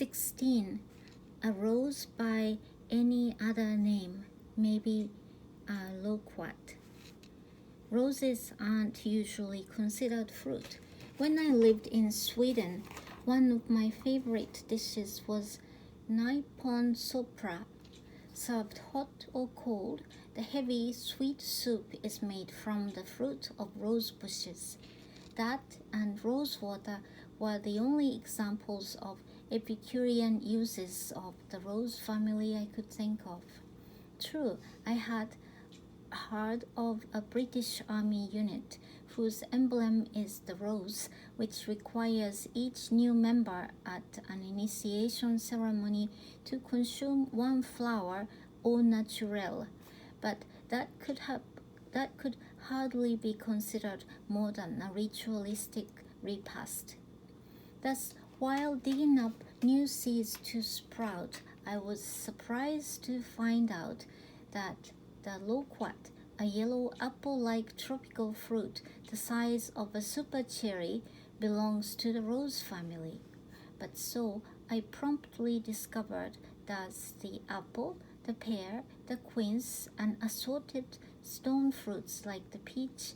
16. A rose by any other name, maybe a loquat. Roses aren't usually considered fruit. When I lived in Sweden, one of my favorite dishes was Nippon sopra. Served hot or cold, the heavy, sweet soup is made from the fruit of rose bushes. That and rose water were the only examples of Epicurean uses of the rose family I could think of. True, I had heard of a British Army unit whose emblem is the rose, which requires each new member at an initiation ceremony to consume one flower au naturel, but that could hardly be considered more than a ritualistic repast. Thus, while digging up new seeds to sprout, I was surprised to find out that the loquat, a yellow apple-like tropical fruit the size of a super cherry, belongs to the rose family. But so I promptly discovered does the apple, the pear, the quince, and assorted stone fruits like the peach,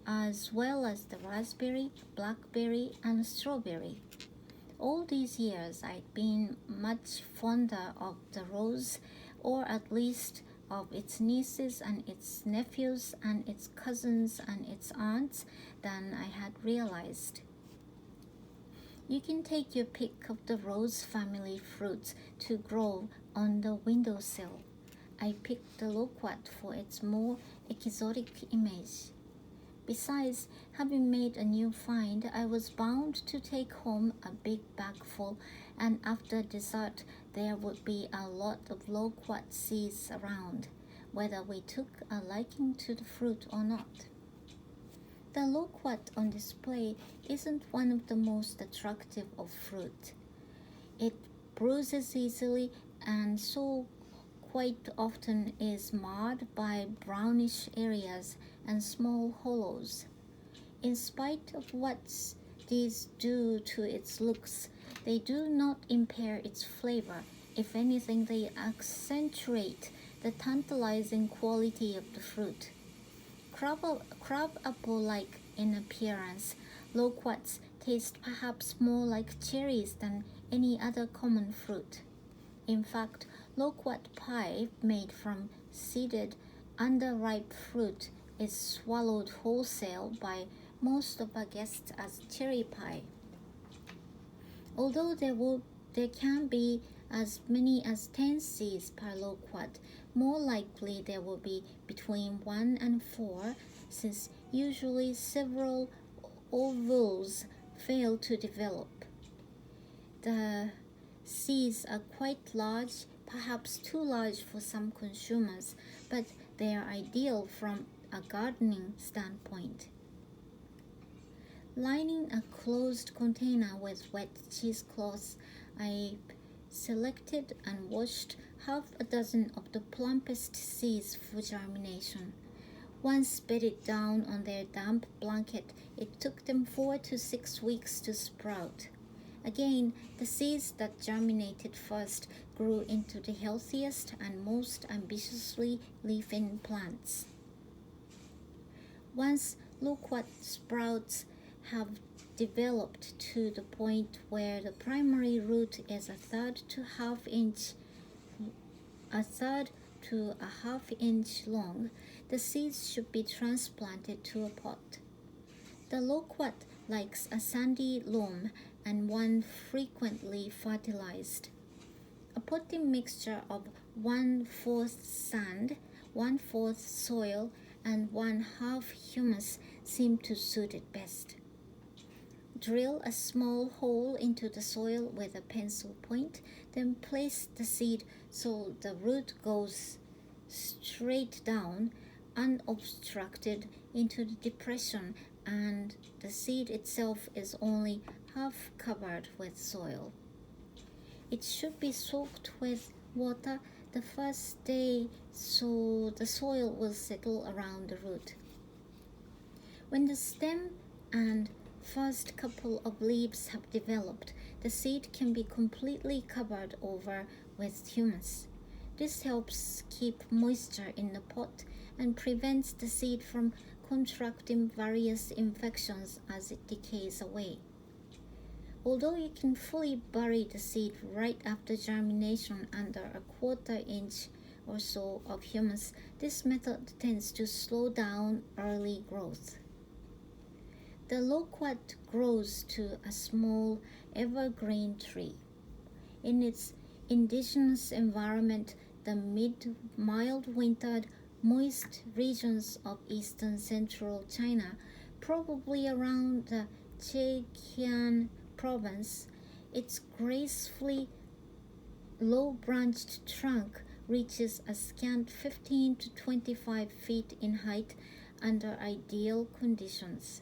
as well as the raspberry, blackberry, and strawberry. All these years I'd been much fonder of the rose, or at least of its nieces and its nephews and its cousins and its aunts than I had realized. You can take your pick of the rose family fruits to grow on the windowsill. I picked the loquat for its more exotic image. Besides, having made a new find, I was bound to take home a big bagful, and after dessert there would be a lot of loquat seeds around, whether we took a liking to the fruit or not. The loquat on display isn't one of the most attractive of fruit. It bruises easily and so quite often is marred by brownish areas and small hollows. In spite of what these do to its looks, they do not impair its flavor. If anything, they accentuate the tantalizing quality of the fruit. Crab apple-like in appearance, loquats taste perhaps more like cherries than any other common fruit. In fact, loquat pie made from seeded, underripe fruit is swallowed wholesale by most of our guests as cherry pie. Although there can be as many as 10 seeds per loquat, more likely there will be between 1 and 4, since usually several ovules fail to develop. The seeds are quite large, perhaps too large for some consumers, but they are ideal from a gardening standpoint. Lining a closed container with wet cheesecloths, I selected and washed half a dozen of the plumpest seeds for germination. Once bedded down on their damp blanket, it took them 4 to 6 weeks to sprout. Again, the seeds that germinated first grew into the healthiest and most ambitiously leafing plants. Once loquat sprouts have developed to the point where the primary root is a third to a half inch long, the seeds should be transplanted to a pot. The loquat likes a sandy loam and one frequently fertilized. A potting mixture of 1/4 sand, 1/4 soil, and 1/2 humus seem to suit it best. Drill a small hole into the soil with a pencil point, then place the seed so the root goes straight down, unobstructed, into the depression, and the seed itself is only half covered with soil. It should be soaked with water the first day so the soil will settle around the root. When the stem and first couple of leaves have developed, the seed can be completely covered over with humus. This helps keep moisture in the pot and prevents the seed from contracting various infections as it decays away. Although you can fully bury the seed right after germination under a quarter-inch or so of humus, this method tends to slow down early growth. The loquat grows to a small evergreen tree. In its indigenous environment, the mild-wintered, moist regions of eastern central China, probably around the Zhejiang province, its gracefully low-branched trunk reaches a scant 15 to 25 feet in height under ideal conditions.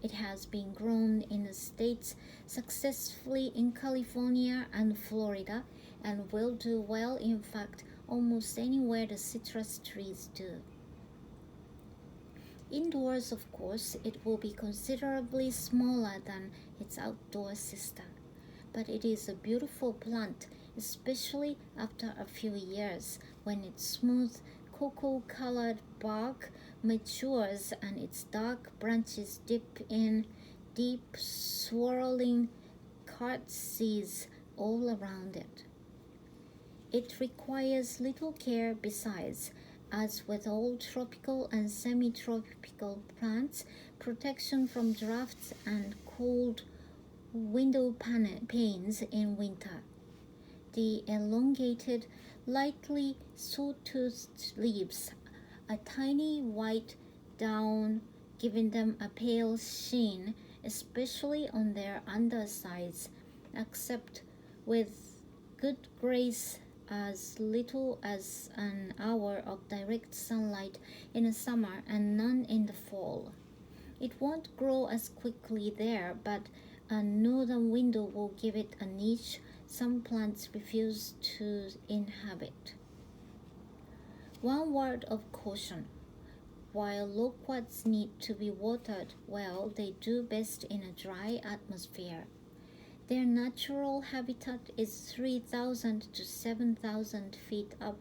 It has been grown in the States successfully in California and Florida and will do well, in fact, almost anywhere the citrus trees do. Indoors, of course, it will be considerably smaller than its outdoor sister, but it is a beautiful plant, especially after a few years when its smooth cocoa-colored bark matures and its dark branches dip in deep swirling seeds all around it. It requires little care besides, as with all tropical and semi-tropical plants, protection from drafts and cold window panes in winter. The elongated, lightly sawtoothed leaves, a tiny white down giving them a pale sheen, especially on their undersides, except with good grace as little as an hour of direct sunlight in the summer and none in the fall. It won't grow as quickly there, but a northern window will give it a niche some plants refuse to inhabit. One word of caution. While loquats need to be watered well, they do best in a dry atmosphere. Their natural habitat is 3,000 to 7,000 feet up,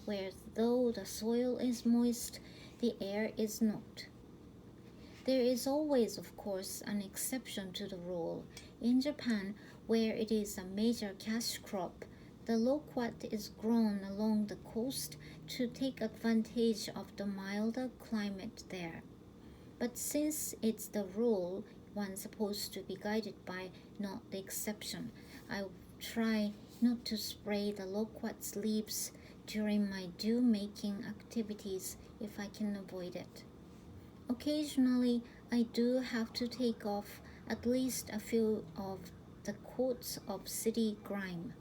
where though the soil is moist, the air is not. There is always, of course, an exception to the rule. In Japan, where it is a major cash crop, the loquat is grown along the coast to take advantage of the milder climate there. But since it's the rule, one's supposed to be guided by, not the exception, I try not to spray the loquat's leaves during my dew-making activities if I can avoid it. Occasionally, I do have to take off at least a few of the coats of city grime.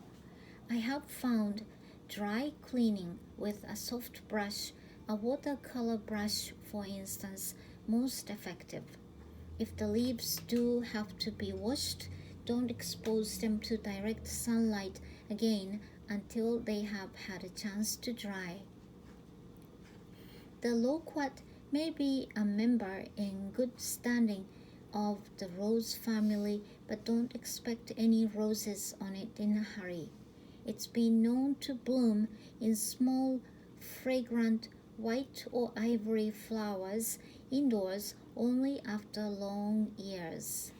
I have found dry cleaning with a soft brush, a watercolor brush for instance, most effective. If the leaves do have to be washed, don't expose them to direct sunlight again until they have had a chance to dry. The loquat may be a member in good standing of the rose family, but don't expect any roses on it in a hurry. It's been known to bloom in small, fragrant white or ivory flowers indoors only after long years.